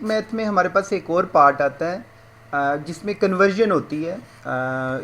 Math में हमारे पास एक और पार्ट आता है जिसमें कन्वर्जन होती है।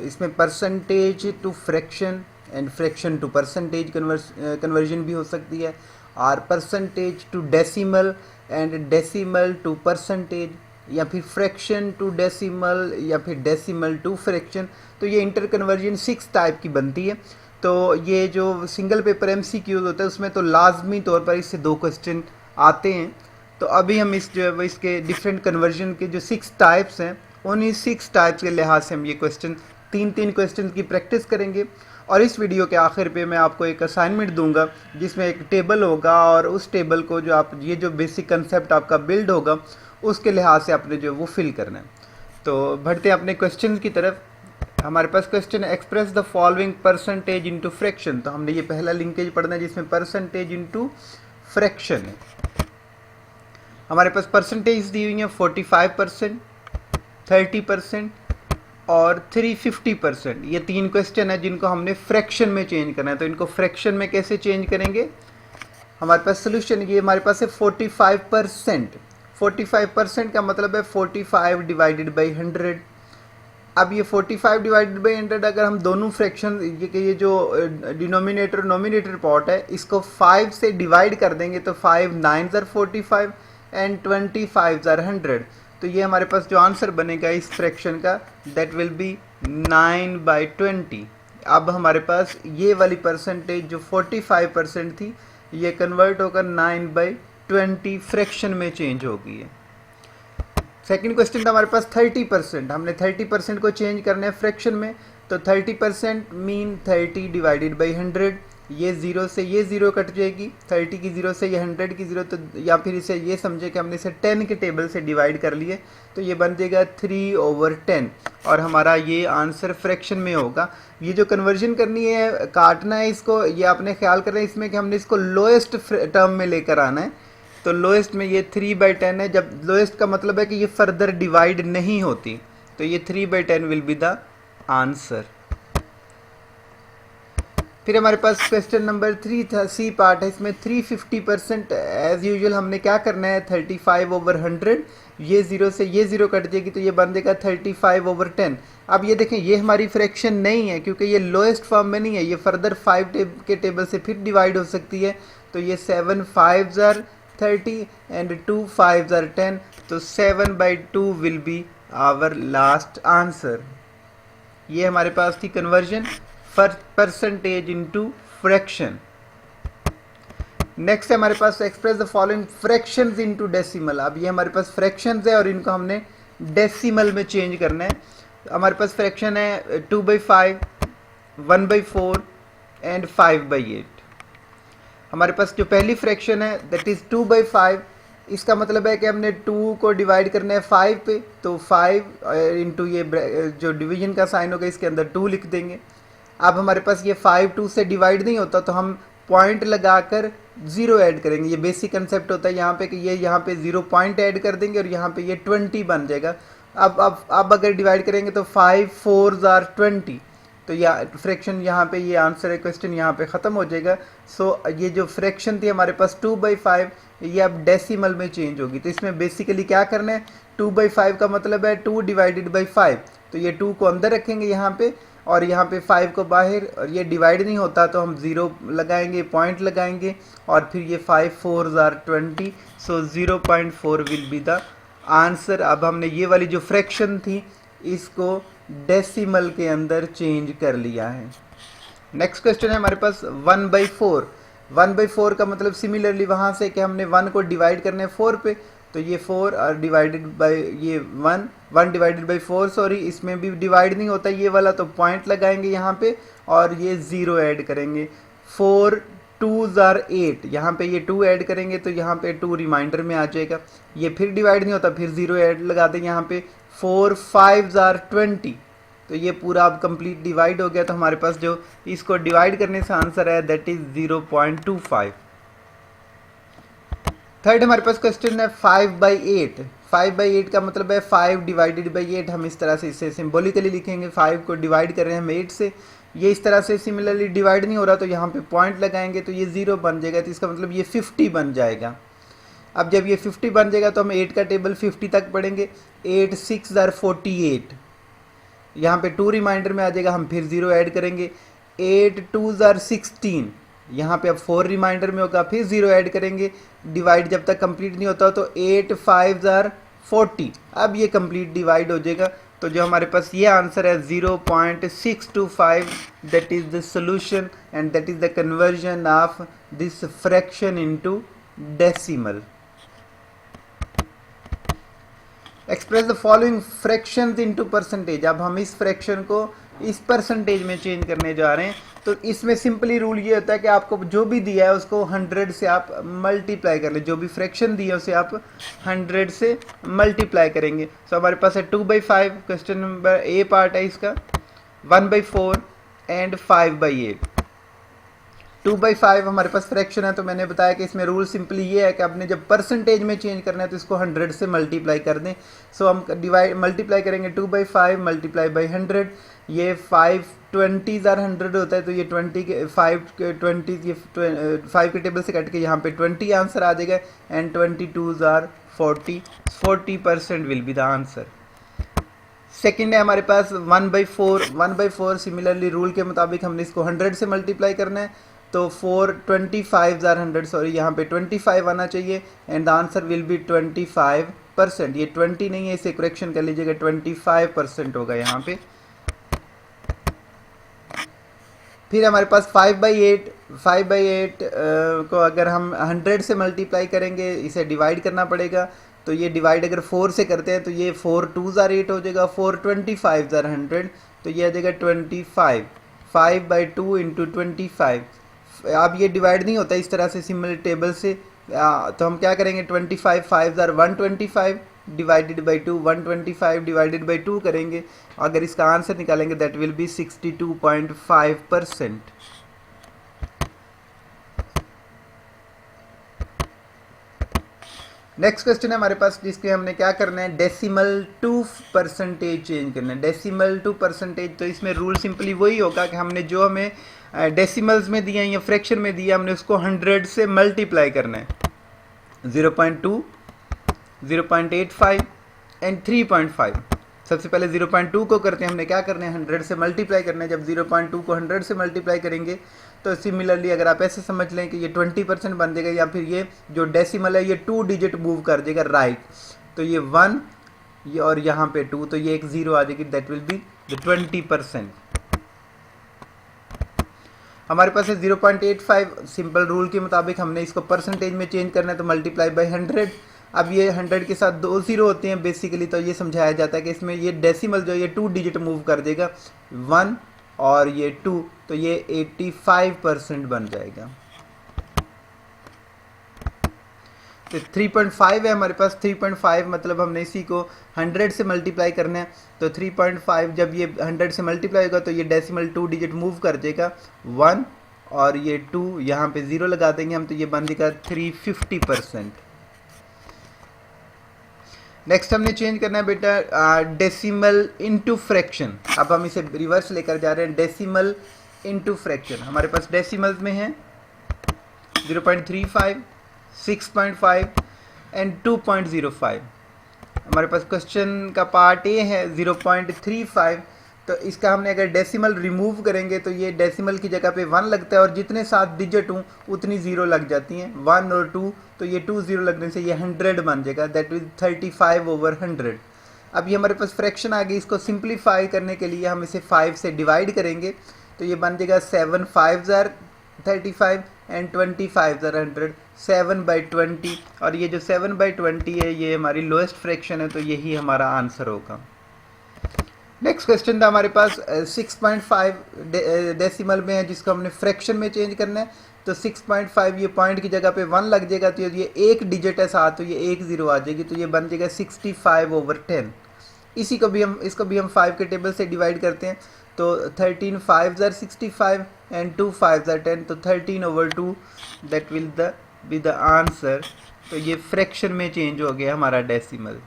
इसमें percentage to fraction and fraction to percentage conversion भी हो सकती है, और percentage to decimal and decimal to percentage, या फिर फ्रैक्शन टू डेसिमल, या फिर डेसिमल टू फ्रैक्शन। तो ये इंटर कन्वर्जन 6 टाइप की बनती है। तो ये जो सिंगल पेपर MCQ होता है उसमें तो लाजमी तौर पर इससे 2 क्वेश्चन आते हैं। तो अभी हम इस जो है वो इसके डिफरेंट कन्वर्जन के जो 6 टाइप्स हैं, उन्हीं 6 टाइप्स के लिहाज से हम ये क्वेश्चन 3-3 क्वेश्चन की प्रैक्टिस करेंगे। और इस वीडियो के आखिर पे मैं आपको एक असाइनमेंट दूंगा जिसमें एक टेबल होगा, और उस टेबल को जो आप ये जो बेसिक कंसेप्ट आपका बिल्ड होगा उसके लिहाज से आपने जो वो फिल करना है। तो बढ़ते हैं अपने क्वेश्चन की तरफ। हमारे पास क्वेश्चन है express the following percentage into fraction. तो हमने ये पहला लिंकेज पढ़ना है जिसमें परसेंटेज इनटू फ्रैक्शन है। हमारे पास परसेंटेज दी हुई है 45%, 30% और 350%। ये 3 क्वेश्चन है जिनको हमने फ्रैक्शन में चेंज करना है। तो इनको फ्रैक्शन में कैसे चेंज करेंगे? हमारे पास सोल्यूशन ये हमारे पास है 45%। 45% का मतलब है 45 डिवाइडेड बाई 100। अब ये 45 डिवाइडेड बाई 100 अगर हम दोनों फ्रैक्शन ये जो डिनोमिनेटर नोमिनेटर पार्ट है इसको 5 से डिवाइड कर देंगे तो 5 9s are 45 and 25s are 100। तो ये हमारे पास जो आंसर बनेगा इस फ्रैक्शन का दैट विल बी 9/20। अब हमारे पास ये वाली परसेंटेज जो 45% थी ये कन्वर्ट होकर 9/20 फ्रैक्शन में चेंज हो गई है। सेकेंड क्वेश्चन था हमारे पास 30%। हमने 30% को चेंज करना है फ्रैक्शन में। तो 30% मीन 30 डिवाइडेड बाई 100। ये 0 से ये 0 कट जाएगी, 30 की 0 से ये 100 की 0। तो या फिर इसे ये समझे कि हमने इसे 10 के टेबल से डिवाइड कर लिए तो ये बन जाएगा 3/10 और हमारा ये आंसर फ्रैक्शन में होगा। ये जो कन्वर्जन करनी है, काटना है इसको, ये आपने ख्याल करना है इसमें कि हमने इसको लोएस्ट टर्म में लेकर आना है। तो लोएस्ट में ये 3/10 है। जब लोएस्ट का मतलब है कि ये फर्दर डिवाइड नहीं होती, तो ये 3/10 विल बी द आंसर। फिर हमारे पास क्वेश्चन नंबर 3 था, सी पार्ट है। इसमें 350% एज यूजुअल हमने क्या करना है 35/100। ये 0 से ये 0 कट जाएगी तो ये बन देगा 35/10। अब ये देखें ये हमारी फ्रैक्शन नहीं है क्योंकि ये लोएस्ट फॉर्म में नहीं है, ये फर्दर 5 के टेबल से फिर डिवाइड हो सकती है। तो ये 7 5s are 30 and 2 5s are 10। तो 7/2 will be our last answer. ये हमारे पास थी conversion percentage into fraction. Next है हमारे पास express the following fractions into decimal. अब ये हमारे पास फ्रैक्शंस है और इनको हमने डेसिमल में चेंज करना है। हमारे पास फ्रैक्शन है 2/5, 1/4 एंड 5/8। हमारे पास जो पहली फ्रैक्शन है दैट इज 2/5। इसका मतलब है कि हमने 2 को डिवाइड करना है 5 पे, तो 5 इंटू ये जो डिवीजन का साइन होगा इसके अंदर 2 लिख देंगे। अब हमारे पास ये 5 2 से डिवाइड नहीं होता तो हम पॉइंट लगाकर 0 ऐड करेंगे। ये बेसिक कंसेप्ट होता है यहाँ पे कि ये यहाँ पे 0 पॉइंट ऐड कर देंगे और यहाँ पे ये 20 बन जाएगा। अब अगर डिवाइड करेंगे तो 5 4s are 20। तो या फ्रैक्शन यहाँ पे ये आंसर है, क्वेश्चन यहाँ पे ख़त्म हो जाएगा। सो ये जो फ्रैक्शन थी हमारे पास 2/5 ये अब डेसिमल में चेंज होगी। तो इसमें बेसिकली क्या करना है 2/5 का मतलब है 2 डिवाइडेड बाई 5। तो ये 2 को अंदर रखेंगे यहाँ पे और यहाँ पे 5 को बाहर, और ये डिवाइड नहीं होता तो हम 0 लगाएंगे, पॉइंट लगाएंगे और फिर ये 5 4s are 20। So 0.4 will be the answer. अब हमने ये वाली जो फ्रैक्शन थी इसको डेसिमल के अंदर चेंज कर लिया है। नेक्स्ट क्वेश्चन है हमारे पास 1/4। 1/4 का मतलब सिमिलरली वहाँ से कि हमने 1 को डिवाइड करना है 4 पे, तो ये 4 और डिवाइडेड बाई ये 1 डिवाइडेड बाई 4, सॉरी इसमें भी डिवाइड नहीं होता ये वाला, तो पॉइंट लगाएंगे यहाँ पे और ये 0 ऐड करेंगे। 4 2s are 8, यहाँ पे ये 2 ऐड करेंगे तो यहाँ पे 2 रिमाइंडर में आ जाएगा। ये फिर डिवाइड नहीं होता, फिर 0 ऐड लगा देंगे यहाँ पे। 4 5s are 20। तो ये पूरा अब कंप्लीट डिवाइड हो गया। तो हमारे पास जो इसको डिवाइड करने से आंसर है दैट इज 0.25। थर्ड हमारे पास क्वेश्चन है 5/8। 5/8 का मतलब है 5 डिवाइडेड बाई 8। हम इस तरह से इसे सिंबॉलिकली लिखेंगे, 5 को डिवाइड कर रहे हैं हम 8 से, ये इस तरह से सिमिलरली डिवाइड नहीं हो रहा तो यहाँ पे पॉइंट लगाएंगे तो ये 0 बन जाएगा। तो इसका मतलब ये 50 बन जाएगा। अब जब ये 50 बन जाएगा तो हम 8 का टेबल 50 तक पढ़ेंगे। 8 6 आर 48, यहाँ पे 2 रिमाइंडर में आ जाएगा, हम फिर 0 ऐड करेंगे। 8 2 आर 16, यहाँ पे अब 4 रिमाइंडर में होगा, फिर 0 ऐड करेंगे। डिवाइड जब तक कंप्लीट नहीं होता तो 8 5 आर 40, अब ये कंप्लीट डिवाइड हो जाएगा। तो जो हमारे पास ये आंसर है 0.625, that is the solution and that is the conversion of this fraction into decimal. Express the following fractions into percentage. अब हम इस फ्रैक्शन को इस परसेंटेज में चेंज करने जा रहे हैं। तो इसमें सिंपली रूल ये होता है कि आपको जो भी दिया है उसको 100 से आप मल्टीप्लाई कर ले, जो भी फ्रैक्शन दिया है उसे आप 100 से मल्टीप्लाई करेंगे। सो हमारे पास है 2/5, क्वेश्चन नंबर ए पार्ट है इसका, 1/4 एंड 5/8। 2/5 हमारे पास फ्रैक्शन है, तो मैंने बताया कि इसमें रूल सिंपली ये है कि आपने जब परसेंटेज में चेंज करना है तो इसको 100 से मल्टीप्लाई कर दें। सो हम मल्टीप्लाई करेंगे 2/5 मल्टीप्लाई बाई 100, ये 5 20s आर 100 होता है, तो ये 20 के 5 के 20 ये 5 के टेबल से कट के यहाँ पे 20 आंसर आ जाएगा, and 22s are 40, 40% will be the answer. Second है हमारे पास 1/4, 1/4 सिमिलरली रूल के मुताबिक हमने इसको 100 से मल्टीप्लाई करना है, तो 4 25s आर 100, सॉरी यहाँ पे 25 आना चाहिए, and the answer will be 25%। ये 20 नहीं है, इसे करेक्शन कर लीजिएगा, 25% होगा यहाँ पे। फिर हमारे पास 5/8, 5/8 को अगर हम 100 से मल्टीप्लाई करेंगे, इसे डिवाइड करना पड़ेगा। तो ये डिवाइड अगर 4 से करते हैं तो ये 4 2s आर 8 हो जाएगा, 4 25s आर 100, तो ये आ जाएगा 25, 5/2 इंटू 25। अब ये डिवाइड नहीं होता इस तरह से सिमिलर टेबल से, तो हम क्या करेंगे, 25 5s are 125 divided by 2, 125 divided by 2 करेंगे। अगर इसका आंसर निकालेंगे that will be 62.5%। Next question है हमारे पास, जिसके हमने क्या करना है, डेसिमल टू परसेंटेज चेंज करना है। डेसिमल टू परसेंटेज, तो इसमें रूल सिंपली वही होगा कि हमने जो हमें डेसिमल्स में दिया या फ्रैक्शन में दिया, हमने उसको 100 से मल्टीप्लाई करना है। 0.2, 0.85 एंड 3.5। सबसे पहले 0.2 को करते हैं, हमने क्या करना है, 100 से मल्टीप्लाई करना है। जब 0.2 को 100 से मल्टीप्लाई करेंगे तो सिमिलरली अगर आप ऐसे समझ लें कि ये 20% बन जाएगा, या फिर ये जो डेसिमल है ये 2 डिजिट मूव कर देगा राइट, तो ये 1 ये और यहाँ पे 2, तो ये एक 0 आ जाएगी, दैट विल बी द 20%। हमारे पास है 0.85, सिंपल रूल के मुताबिक हमने इसको परसेंटेज में चेंज करना है, तो मल्टीप्लाई बाई 100। अब ये 100 के साथ 2 0 होते हैं बेसिकली, तो ये समझाया जाता है कि इसमें ये डेसिमल जो ये 2 डिजिट मूव कर देगा, 1 और ये 2, तो ये 85% बन जाएगा। तो 3.5 है हमारे पास, 3.5 मतलब हमने इसी को 100 से मल्टीप्लाई करना है, तो 3.5 जब ये 100 से मल्टीप्लाई होगा तो ये डेसिमल 2 डिजिट मूव कर देगा, 1 और ये 2, यहाँ पे 0 लगा देंगे हम, तो ये बन देगा 350%। नेक्स्ट हमने चेंज करना है बेटा डेसिमल इनटू फ्रैक्शन। अब हम इसे रिवर्स लेकर जा रहे हैं, डेसिमल इनटू फ्रैक्शन। हमारे पास डेसिमल्स में है 0.35, 6.5 एंड 2.05। हमारे पास क्वेश्चन का पार्ट ए है 0.35, तो इसका हमने अगर डेसिमल रिमूव करेंगे तो ये डेसिमल की जगह पे 1 लगता है, और जितने 7 डिजिट हूँ उतनी 0 लग जाती हैं, 1 और 2, तो ये 2 0 लगने से ये 100 बन जाएगा, दैट इज 35/100। अब ये हमारे पास फ्रैक्शन आ गई, इसको सिंप्लीफाई करने के लिए हम इसे 5 से डिवाइड करेंगे, तो ये बन जाएगा 7 5s are 35 and 25s are 100, 7/20, और ये जो 7/20 है ये हमारी लोएस्ट फ्रैक्शन है, तो यही हमारा आंसर होगा। नेक्स्ट क्वेश्चन था हमारे पास 6.5 डेसिमल में है, जिसको हमने फ्रैक्शन में चेंज करना है, तो 6.5 ये पॉइंट की जगह पे 1 लग जाएगा, तो ये एक डिजिट है साथ, तो ये 1 0 आ जाएगी, तो ये बन जाएगा 65/10। इसको भी हम 5 के टेबल से डिवाइड करते हैं, तो 13 5s are 65 and 2 5s are 10, तो 13/2 that will be the answer. तो ये फ्रैक्शन में चेंज हो गया हमारा डेसिमल।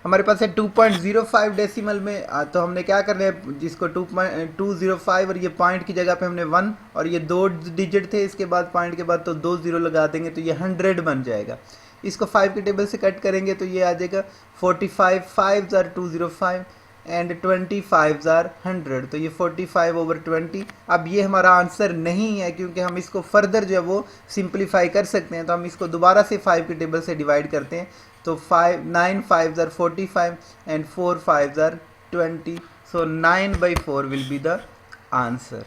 हमारे पास है 2.05 डेसिमल में। तो हमने क्या करना है, जिसको 2.205 और ये पॉइंट की जगह पे हमने 1 और ये 2 डिजिट थे इसके बाद पॉइंट के बाद, तो 2 0 लगा देंगे तो ये 100 बन जाएगा। इसको 5 के टेबल से कट करेंगे तो ये आ जाएगा 45 5s are 205 and 25s are 100, तो ये 45/20। अब ये हमारा आंसर नहीं है क्योंकि हम इसको फर्दर जो है वो सिंप्लीफाई कर सकते हैं। तो हम इसको दोबारा से 5 के टेबल से डिवाइड करते हैं, तो 9 5s are 45 and 4 5s are 20, so 9/4 will be the answer।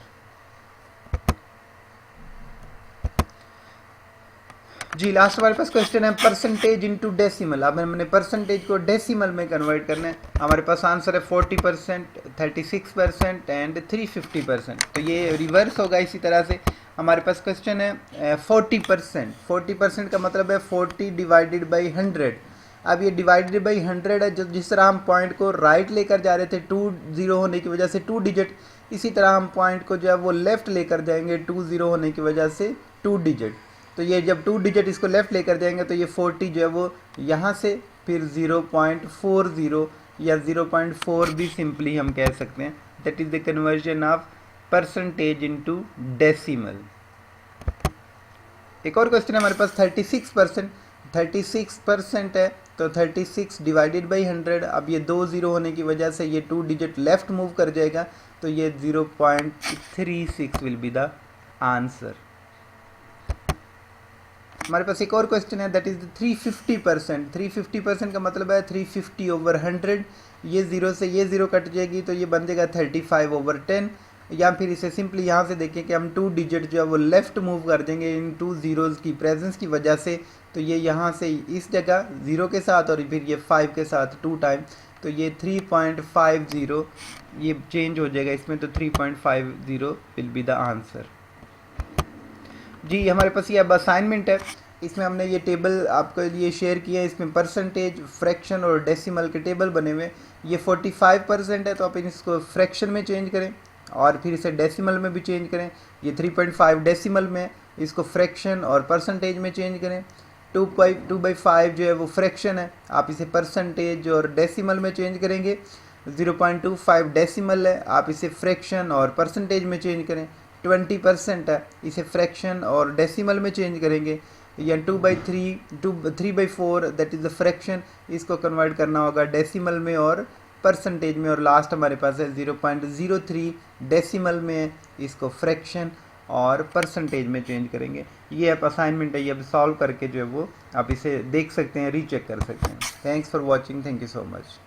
जी लास्ट हमारे पास क्वेश्चन है परसेंटेज इनटू डेसिमल। अब हमने परसेंटेज को डेसिमल में कन्वर्ट करना है। हमारे पास आंसर है 40%, 36% एंड 350%। तो ये रिवर्स होगा इसी तरह से। हमारे पास क्वेश्चन है 40%। 40% का मतलब है 40 डिवाइडेड बाई 100। अब ये डिवाइडेड बाई 100 है, जो जिस तरह हम पॉइंट को राइट लेकर जा रहे थे 2 0 होने की वजह से 2 डिजिट, इसी तरह हम पॉइंट को जो है वो लेफ़्ट लेकर जाएंगे 2 0 होने की वजह से 2 डिजिट। तो ये जब 2 डिजिट इसको लेफ़्ट लेकर जाएंगे तो ये 40 जो है वो यहाँ से फिर 0.40 या 0.4 भी सिंपली हम कह सकते हैं। That is the conversion of percentage into decimal. एक और क्वेश्चन है हमारे पास 36%। 36% है तो 36 डिवाइडेड बाई 100। अब ये 2 0 होने की वजह से ये 2 डिजिट लेफ़्ट मूव कर जाएगा, तो ये 0.36 विल बी द आंसर। हमारे पास एक और क्वेश्चन है दैट इज़ 350%। 350% का मतलब है 350/100। ये 0 से ये 0 कट जाएगी तो ये बन जाएगा 35/10। या फिर इसे सिंपली यहाँ से देखें कि हम 2 डिजिट जो है वो लेफ़्ट मूव कर देंगे इन 2 ज़ीरोज़ की प्रेजेंस की वजह से, तो ये यहाँ से इस जगह 0 के साथ और फिर ये 5 के साथ 2 टाइम, तो ये 3.50 ये चेंज हो जाएगा इसमें, तो 3.50 विल बी द आंसर। जी हमारे पास ये अब असाइनमेंट है। इसमें हमने ये टेबल आपके लिए शेयर किया है। इसमें परसेंटेज, फ्रैक्शन और डेसिमल के टेबल बने हुए। ये 45% है तो आप इसको फ्रैक्शन में चेंज करें और फिर इसे डेसिमल में भी चेंज करें। ये 3.5 डेसिमल में, इसको फ्रैक्शन और परसेंटेज में चेंज करें। 2/5 जो है वो फ्रैक्शन है, आप इसे परसेंटेज और डेसिमल में चेंज करेंगे। 0.25 डेसिमल है, आप इसे फ्रैक्शन और परसेंटेज में चेंज करें। 20% है, इसे फ्रैक्शन और डेसिमल में चेंज करेंगे। या 3/4 दैट इज़ द फ्रैक्शन, इसको कन्वर्ट करना होगा डेसिमल में और परसेंटेज में। और लास्ट हमारे पास है 0.03 डेसिमल में, इसको फ्रैक्शन और परसेंटेज में चेंज करेंगे। ये आप असाइनमेंट है, ये अब सॉल्व करके जो है वो आप इसे देख सकते हैं, रीचेक कर सकते हैं। Thanks for watching, thank you so much.